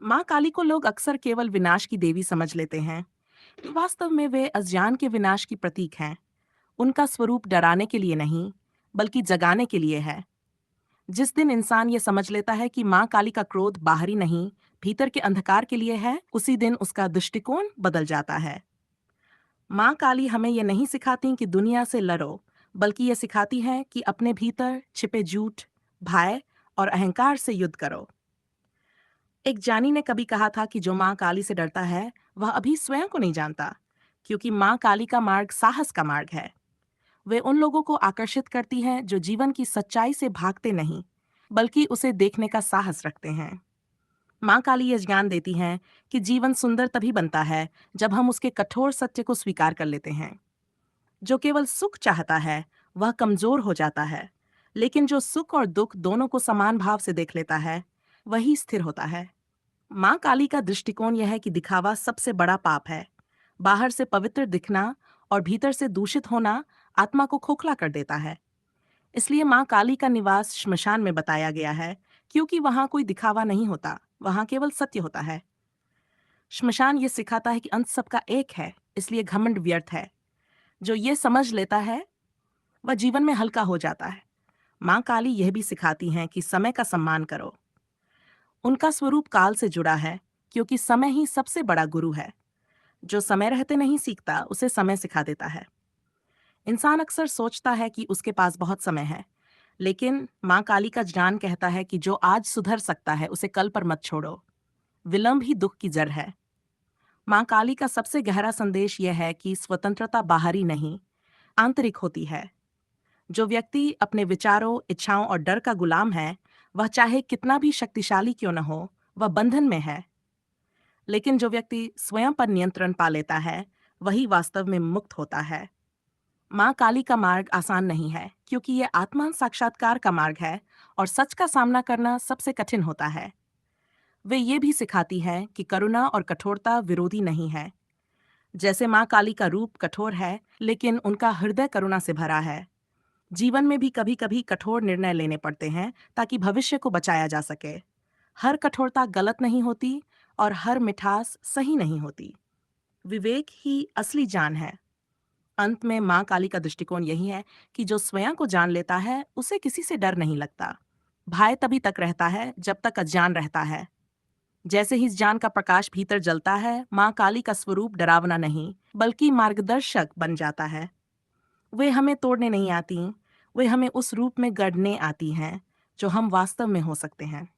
माँ काली को लोग अक्सर केवल विनाश की देवी समझ लेते हैं। वास्तव में वे अज्ञान के विनाश की प्रतीक हैं। उनका स्वरूप डराने के लिए नहीं, बल्कि जगाने के लिए है। जिस दिन इंसान ये समझ लेता है कि माँ काली का क्रोध बाहरी नहीं, भीतर के अंधकार के लिए है, उसी दिन उसका दृष्टिकोण बदल जाता है। माँ काली हमें ये नहीं सिखाती कि दुनिया से लड़ो, बल्कि ये सिखाती है कि अपने भीतर छिपे झूठ, भय और अहंकार से युद्ध करो। एक जानी ने कभी कहा था कि जो माँ काली से डरता है वह अभी स्वयं को नहीं जानता, क्योंकि माँ काली का मार्ग साहस का मार्ग है। वे उन लोगों को आकर्षित करती हैं जो जीवन की सच्चाई से भागते नहीं, बल्कि उसे देखने का साहस रखते हैं। माँ काली ये ज्ञान देती हैं कि जीवन सुंदर तभी बनता है जब हम उसके कठोर सत्य को स्वीकार कर लेते हैं। जो केवल सुख चाहता है वह कमजोर हो जाता है, लेकिन जो सुख और दुख दोनों को समान भाव से देख लेता है वही स्थिर होता है। माँ काली का दृष्टिकोण यह है कि दिखावा सबसे बड़ा पाप है। बाहर से पवित्र दिखना और भीतर से दूषित होना आत्मा को खोखला कर देता है। इसलिए माँ काली का निवास श्मशान में बताया गया है, क्योंकि वहां कोई दिखावा नहीं होता, वहां केवल सत्य होता है। श्मशान ये सिखाता है कि अंत सबका एक है, इसलिए घमंड व्यर्थ है। जो ये समझ लेता है वह जीवन में हल्का हो जाता है। माँ काली यह भी सिखाती हैं कि समय का सम्मान करो। उनका स्वरूप काल से जुड़ा है, क्योंकि समय ही सबसे बड़ा गुरु है। जो समय रहते नहीं सीखता उसे समय सिखा देता है। इंसान अक्सर सोचता है कि उसके पास बहुत समय है, लेकिन माँ काली का ज्ञान कहता है कि जो आज सुधर सकता है उसे कल पर मत छोड़ो। विलंब ही दुख की जड़ है। माँ काली का सबसे गहरा संदेश यह है कि स्वतंत्रता बाहरी नहीं, आंतरिक होती है। जो व्यक्ति अपने विचारों, इच्छाओं और डर का गुलाम है, वह चाहे कितना भी शक्तिशाली क्यों न हो, वह बंधन में है। लेकिन जो व्यक्ति स्वयं पर नियंत्रण पा लेता है, वही वास्तव में मुक्त होता है। माँ काली का मार्ग आसान नहीं है, क्योंकि यह आत्मा साक्षात्कार का मार्ग है और सच का सामना करना सबसे कठिन होता है। वे ये भी सिखाती है कि करुणा और कठोरता विरोधी नहीं है। जैसे माँ काली का रूप कठोर है, लेकिन उनका हृदय करुणा से भरा है। जीवन में भी कभी कभी कठोर निर्णय लेने पड़ते हैं ताकि भविष्य को बचाया जा सके। हर कठोरता गलत नहीं होती और हर मिठास सही नहीं होती। विवेक ही असली जान है। अंत में माँ काली का दृष्टिकोण यही है कि जो स्वयं को जान लेता है उसे किसी से डर नहीं लगता। भय तभी तक रहता है जब तक अज्ञान रहता है। जैसे ही इस ज्ञान का प्रकाश भीतर जलता है, माँ काली का स्वरूप डरावना नहीं, बल्कि मार्गदर्शक बन जाता है। वे हमें तोड़ने नहीं आती, वे हमें उस रूप में गढ़ने आती हैं जो हम वास्तव में हो सकते हैं।